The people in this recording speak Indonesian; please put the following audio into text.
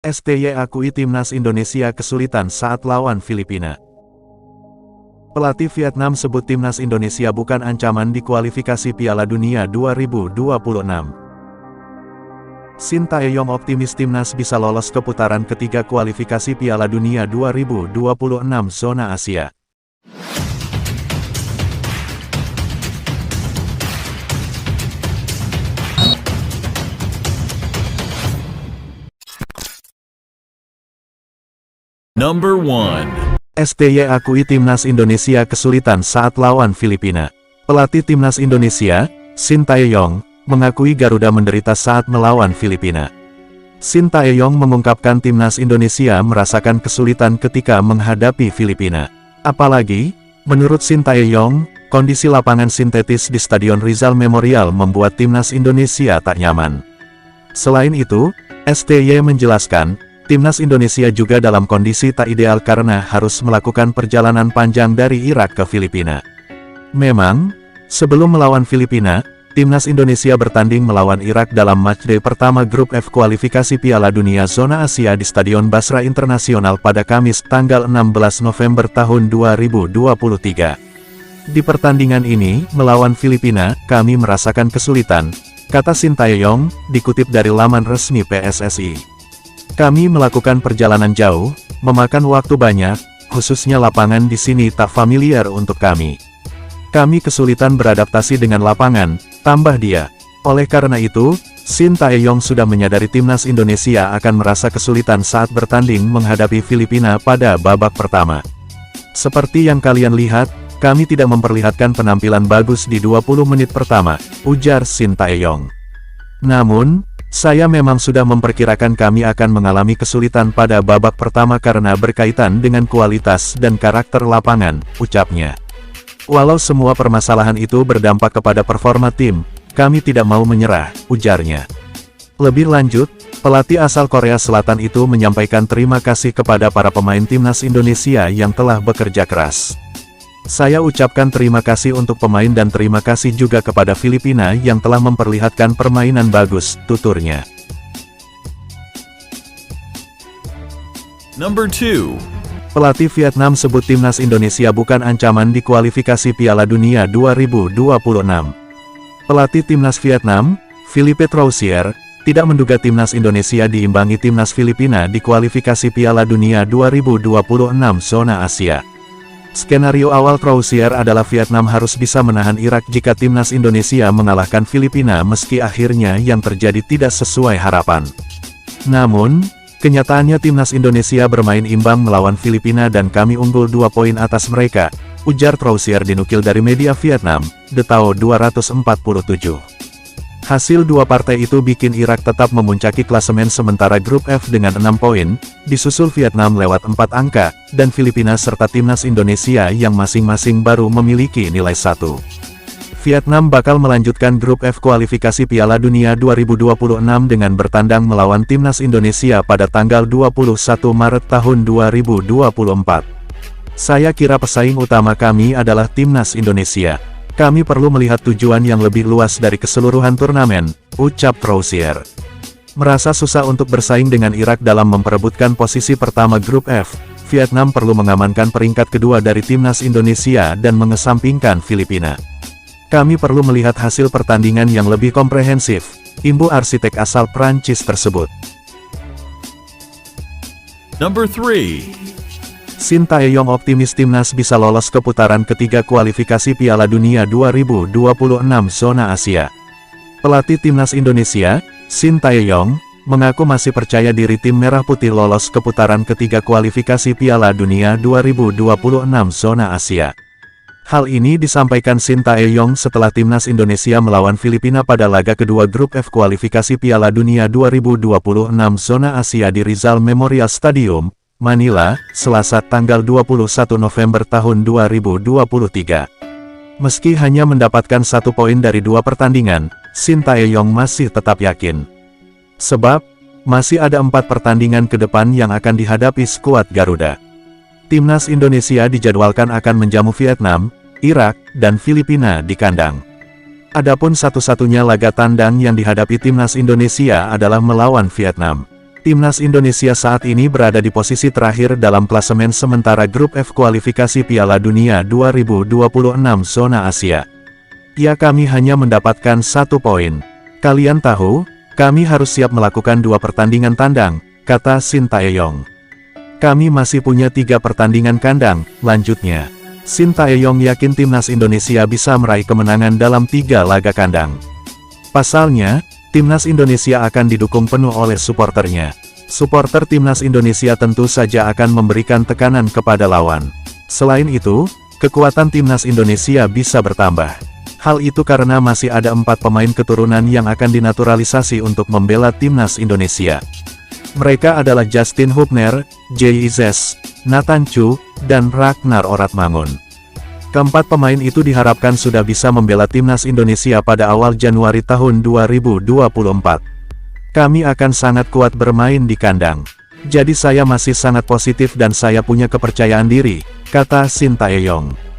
STY akui timnas Indonesia kesulitan saat lawan Filipina. Pelatih Vietnam sebut timnas Indonesia bukan ancaman di kualifikasi Piala Dunia 2026. Shin Tae-yong optimis timnas bisa lolos ke putaran ketiga kualifikasi Piala Dunia 2026 zona Asia. Number 1. STY akui timnas Indonesia kesulitan saat lawan Filipina. Pelatih timnas Indonesia, Shin Tae-yong, mengakui Garuda menderita saat melawan Filipina. Shin Tae-yong mengungkapkan timnas Indonesia merasakan kesulitan ketika menghadapi Filipina. Apalagi, menurut Shin Tae-yong, kondisi lapangan sintetis di Stadion Rizal Memorial membuat timnas Indonesia tak nyaman. Selain itu, STY menjelaskan, timnas Indonesia juga dalam kondisi tak ideal karena harus melakukan perjalanan panjang dari Irak ke Filipina. Memang, sebelum melawan Filipina, timnas Indonesia bertanding melawan Irak dalam matchday pertama grup F kualifikasi Piala Dunia Zona Asia di Stadion Basra Internasional pada Kamis tanggal 16 November tahun 2023. Di pertandingan ini, melawan Filipina, kami merasakan kesulitan, kata Shin Tae-yong, dikutip dari laman resmi PSSI. Kami melakukan perjalanan jauh, memakan waktu banyak, khususnya lapangan di sini tak familiar untuk kami. Kami kesulitan beradaptasi dengan lapangan, tambah dia. Oleh karena itu, Shin Tae-yong sudah menyadari timnas Indonesia akan merasa kesulitan saat bertanding menghadapi Filipina pada babak pertama. Seperti yang kalian lihat, kami tidak memperlihatkan penampilan bagus di 20 menit pertama, ujar Shin Tae-yong. Namun, saya memang sudah memperkirakan kami akan mengalami kesulitan pada babak pertama karena berkaitan dengan kualitas dan karakter lapangan, ucapnya. Walau semua permasalahan itu berdampak kepada performa tim, kami tidak mau menyerah, ujarnya. Lebih lanjut, pelatih asal Korea Selatan itu menyampaikan terima kasih kepada para pemain timnas Indonesia yang telah bekerja keras. Saya ucapkan terima kasih untuk pemain dan terima kasih juga kepada Filipina yang telah memperlihatkan permainan bagus, tuturnya. Number 2. Pelatih Vietnam sebut timnas Indonesia bukan ancaman di kualifikasi Piala Dunia 2026. Pelatih timnas Vietnam, Philippe Troussier, tidak menduga timnas Indonesia diimbangi timnas Filipina di kualifikasi Piala Dunia 2026 zona Asia. Skenario awal Troussier adalah Vietnam harus bisa menahan Irak jika timnas Indonesia mengalahkan Filipina meski akhirnya yang terjadi tidak sesuai harapan. Namun, kenyataannya timnas Indonesia bermain imbang melawan Filipina dan kami unggul 2 poin atas mereka, ujar Troussier dinukil dari media Vietnam, The Tao 247. Hasil dua partai itu bikin Irak tetap memuncaki klasemen sementara grup F dengan 6 poin, disusul Vietnam lewat 4 angka, dan Filipina serta timnas Indonesia yang masing-masing baru memiliki nilai 1. Vietnam bakal melanjutkan grup F kualifikasi Piala Dunia 2026 dengan bertandang melawan timnas Indonesia pada tanggal 21 Maret tahun 2024. Saya kira pesaing utama kami adalah timnas Indonesia. Kami perlu melihat tujuan yang lebih luas dari keseluruhan turnamen, ucap Troussier. Merasa susah untuk bersaing dengan Irak dalam memperebutkan posisi pertama grup F, Vietnam perlu mengamankan peringkat kedua dari timnas Indonesia dan mengesampingkan Filipina. Kami perlu melihat hasil pertandingan yang lebih komprehensif, imbu arsitek asal Prancis tersebut. Number 3. Shin Tae-yong optimis timnas bisa lolos ke putaran ketiga kualifikasi Piala Dunia 2026 zona Asia. Pelatih timnas Indonesia, Shin Tae-yong, mengaku masih percaya diri tim Merah Putih lolos ke putaran ketiga kualifikasi Piala Dunia 2026 zona Asia. Hal ini disampaikan Shin Tae-yong setelah timnas Indonesia melawan Filipina pada laga kedua grup F kualifikasi Piala Dunia 2026 zona Asia di Rizal Memorial Stadium, Manila, Selasa tanggal 21 November tahun 2023. Meski hanya mendapatkan 1 poin dari 2 pertandingan, Shin Tae-yong masih tetap yakin. Sebab, masih ada 4 pertandingan ke depan yang akan dihadapi skuad Garuda. Timnas Indonesia dijadwalkan akan menjamu Vietnam, Irak, dan Filipina di kandang. Adapun satu-satunya laga tandang yang dihadapi timnas Indonesia adalah melawan Vietnam. Timnas Indonesia saat ini berada di posisi terakhir dalam klasemen sementara grup F kualifikasi Piala Dunia 2026 zona Asia. Ya, kami hanya mendapatkan 1 poin. Kalian tahu, kami harus siap melakukan 2 pertandingan tandang, kata Shin Tae-yong. Kami masih punya 3 pertandingan kandang, lanjutnya. Shin Tae-yong yakin Timnas Indonesia bisa meraih kemenangan dalam 3 laga kandang. Pasalnya, Timnas Indonesia akan didukung penuh oleh supporternya. Supporter Timnas Indonesia tentu saja akan memberikan tekanan kepada lawan. Selain itu, kekuatan Timnas Indonesia bisa bertambah. Hal itu karena masih ada 4 pemain keturunan yang akan dinaturalisasi untuk membela Timnas Indonesia. Mereka adalah Justin Hubner, Jay Izes, Nathan Chu, dan Ragnar Oratmangun. Keempat pemain itu diharapkan sudah bisa membela Timnas Indonesia pada awal Januari tahun 2024. Kami akan sangat kuat bermain di kandang. Jadi saya masih sangat positif dan saya punya kepercayaan diri, kata Shin Tae-yong.